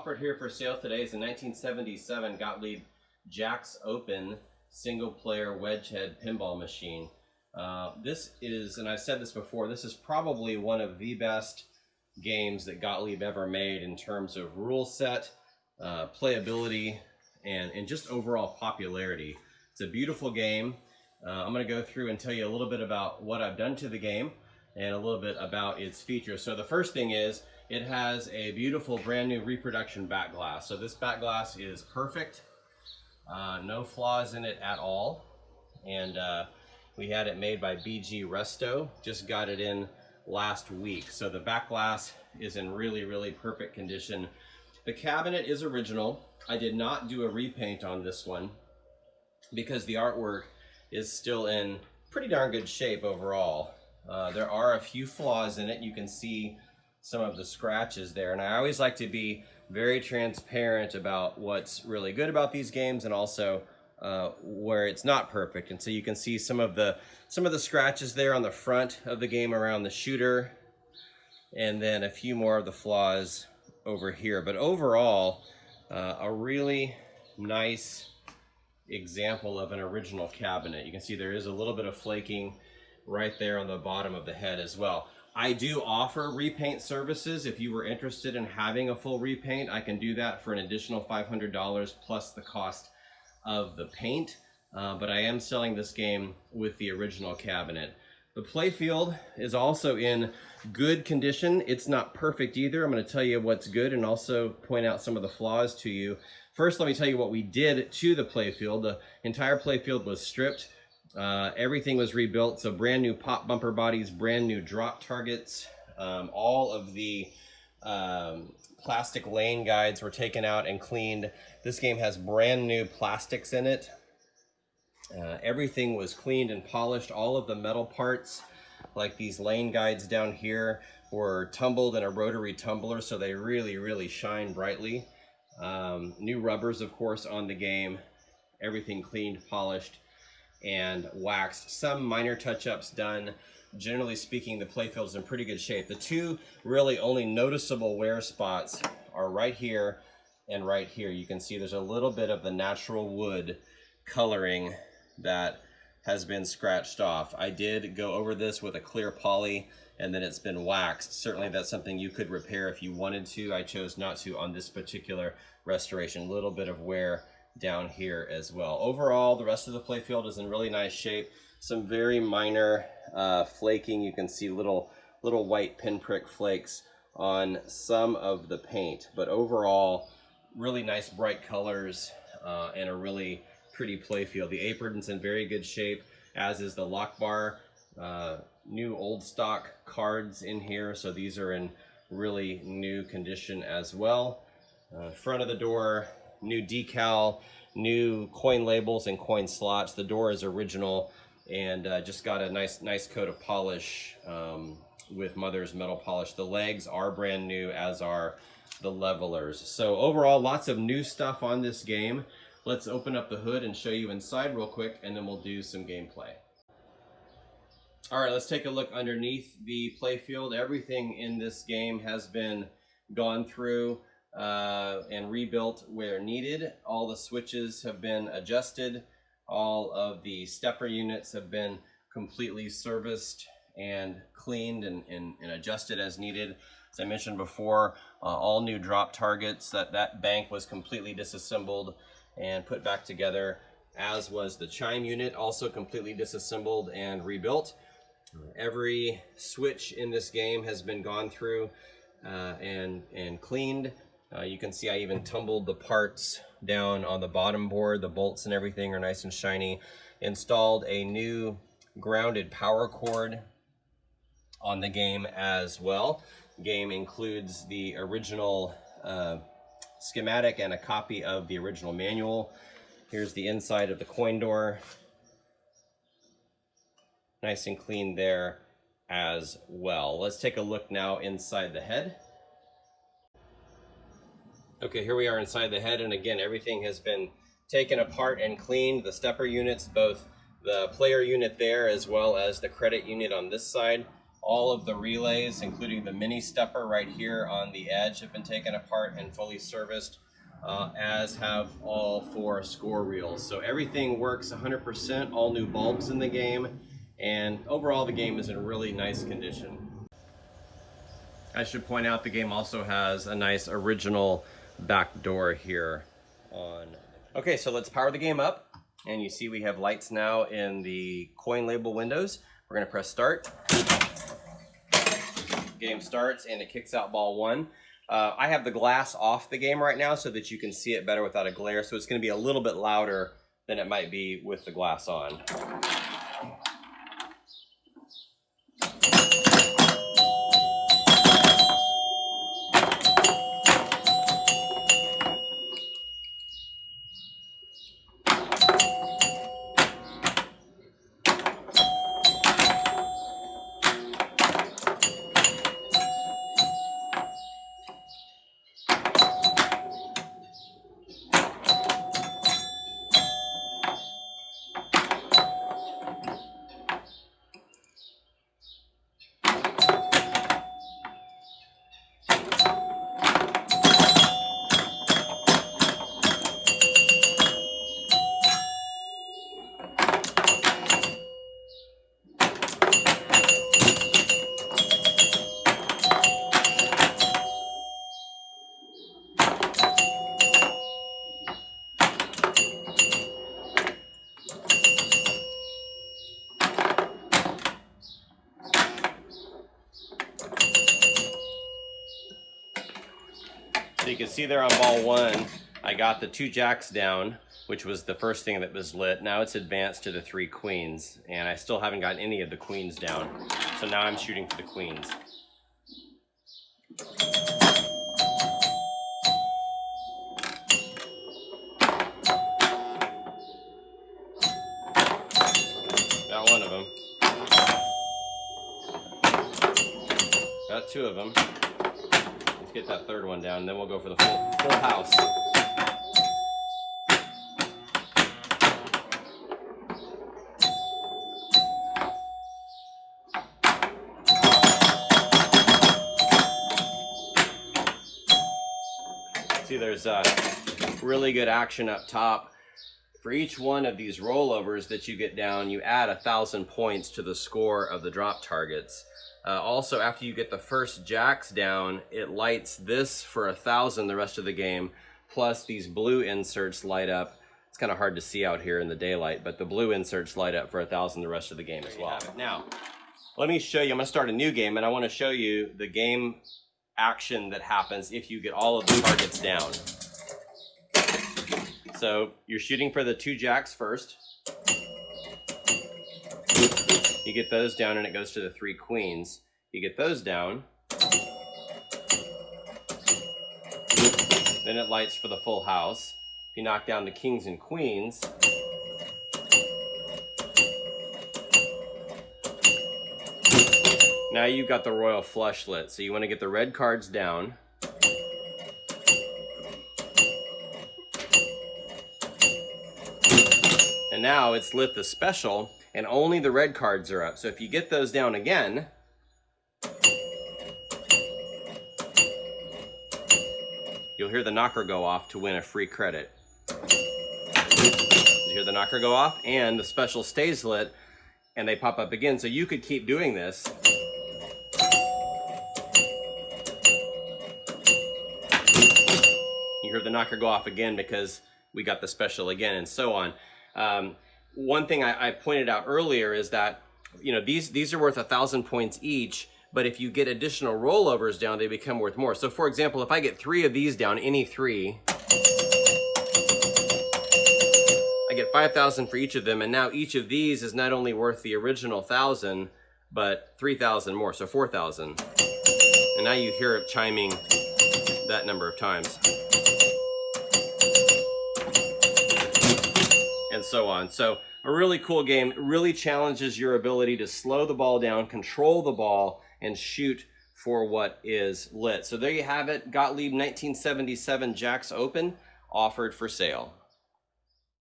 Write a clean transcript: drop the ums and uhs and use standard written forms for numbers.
offered here for sale today is a 1977 Gottlieb Jacks Open single-player Wedgehead pinball machine. This is, and I've said this before, this is probably one of the best games that Gottlieb ever made in terms of rule set, playability, and just overall popularity. It's a beautiful game. I'm going to go through and tell you a little bit about what I've done to the game and a little bit about its features. So the first thing is it has a beautiful brand new reproduction back glass. So this back glass is perfect, no flaws in it at all. And we had it made by BG Resto, just got it in last week. So the back glass is in really perfect condition. The cabinet is original. I did not do a repaint on this one because the artwork is still in pretty darn good shape overall. There are a few flaws in it. You can see some of the scratches there, and I always like to be very transparent about what's really good about these games and also where it's not perfect. And so you can see some of the scratches there on the front of the game around the shooter, and then a few more of the flaws over here. But overall, a really nice example of an original cabinet. You can see there is a little bit of flaking right there on the bottom of the head as well. I do offer repaint services. If you were interested in having a full repaint, I can do that for an additional $500 plus the cost of the paint. But I am selling this game with the original cabinet. The playfield is also in good condition. It's not perfect either. I'm going to tell you what's good and also point out some of the flaws to you. First, let me tell you what we did to the playfield. The entire playfield was stripped. Everything was rebuilt, so brand new pop bumper bodies, brand new drop targets. All of the plastic lane guides were taken out and cleaned. This game has brand new plastics in it. Everything was cleaned and polished. All of the metal parts, like these lane guides down here, were tumbled in a rotary tumbler, so they really shine brightly. New rubbers, of course, on the game. Everything cleaned, polished, and waxed. Some minor touch-ups done. Generally speaking, the playfield is in pretty good shape. The two really only noticeable wear spots are right here and right here. You can see there's a little bit of the natural wood coloring that has been scratched off. I did go over this with a clear poly and then it's been waxed. Certainly that's something you could repair if you wanted to. I chose not to on this particular restoration. A little bit of wear down here as well. Overall, the rest of the playfield is in really nice shape. Some very minor flaking. You can see little white pinprick flakes on some of the paint, but overall, really nice bright colors and a really pretty playfield. The apron's in very good shape, as is the lock bar. New old stock cards in here, so these are in really new condition as well. Front of the door, new decal, new coin labels and coin slots. The door is original and just got a nice coat of polish with Mother's metal polish. The legs are brand new, as are the levelers. So overall, lots of new stuff on this game. Let's open up the hood and show you inside real quick, and then we'll do some gameplay. All right, let's take a look underneath the playfield. Everything in this game has been gone through and rebuilt where needed. All the switches have been adjusted. All of the stepper units have been completely serviced and cleaned and adjusted as needed. As I mentioned before, all new drop targets. That bank was completely disassembled and put back together, as was the chime unit, also completely disassembled and rebuilt. Every switch in this game has been gone through and cleaned. You can see I even tumbled the parts down on the bottom board. The bolts and everything are nice and shiny. Installed a new grounded power cord on the game as well. Game includes the original schematic and a copy of the original manual. Here's the inside of the coin door. Nice and clean there as well. Let's take a look now inside the head. Okay, here we are inside the head, and again, everything has been taken apart and cleaned. The stepper units, both the player unit there as well as the credit unit on this side, All of the relays, including the mini stepper right here on the edge, have been taken apart and fully serviced, as have all 4 score reels. So everything works 100%, all new bulbs in the game, and overall the game is in really nice condition. I should point out the game also has a nice original back door here on. Okay, so let's power the game up, and you see we have lights now in the coin label windows. We're gonna press start. Game starts and it kicks out ball 1. I have the glass off the game right now so that you can see it better without a glare, so it's gonna be a little bit louder than it might be with the glass on. So you can see there on ball 1, I got the 2 jacks down, which was the first thing that was lit. Now it's advanced to the 3 queens, and I still haven't gotten any of the queens down. So now I'm shooting for the queens. Got 1 of them. Got 2 of them. Let's get that 3rd one down, and then we'll go for the full house. See, there's really good action up top. For each one of these rollovers that you get down, you add 1,000 points to the score of the drop targets. Also, after you get the first jacks down, it lights this for 1,000 the rest of the game, plus these blue inserts light up. It's kind of hard to see out here in the daylight, but the blue inserts light up for 1,000 the rest of the game as well. Now, let me show you. I'm going to start a new game, and I want to show you the game action that happens if you get all of the targets down. So you're shooting for the 2 jacks first. You get those down and it goes to the 3 queens. You get those down. Then it lights for the full house. If you knock down the kings and queens, now you've got the royal flush lit. So you want to get the red cards down. And now it's lit the special, and only the red cards are up. So if you get those down again, you'll hear the knocker go off to win a free credit. You hear the knocker go off, and the special stays lit, and they pop up again. So you could keep doing this. You hear the knocker go off again because we got the special again, and so on. One thing I pointed out earlier is that, you know, these are worth 1,000 points each, but if you get additional rollovers down, they become worth more. So for example, if I get 3 of these down, any 3, I get 5,000 for each of them, and now each of these is not only worth the original 1,000, but 3,000 more, so 4,000. And now you hear it chiming that number of times. And so on. So a really cool game. It really challenges your ability to slow the ball down, control the ball, and shoot for what is lit. So there you have it. Gottlieb 1977 Jacks Open, offered for sale.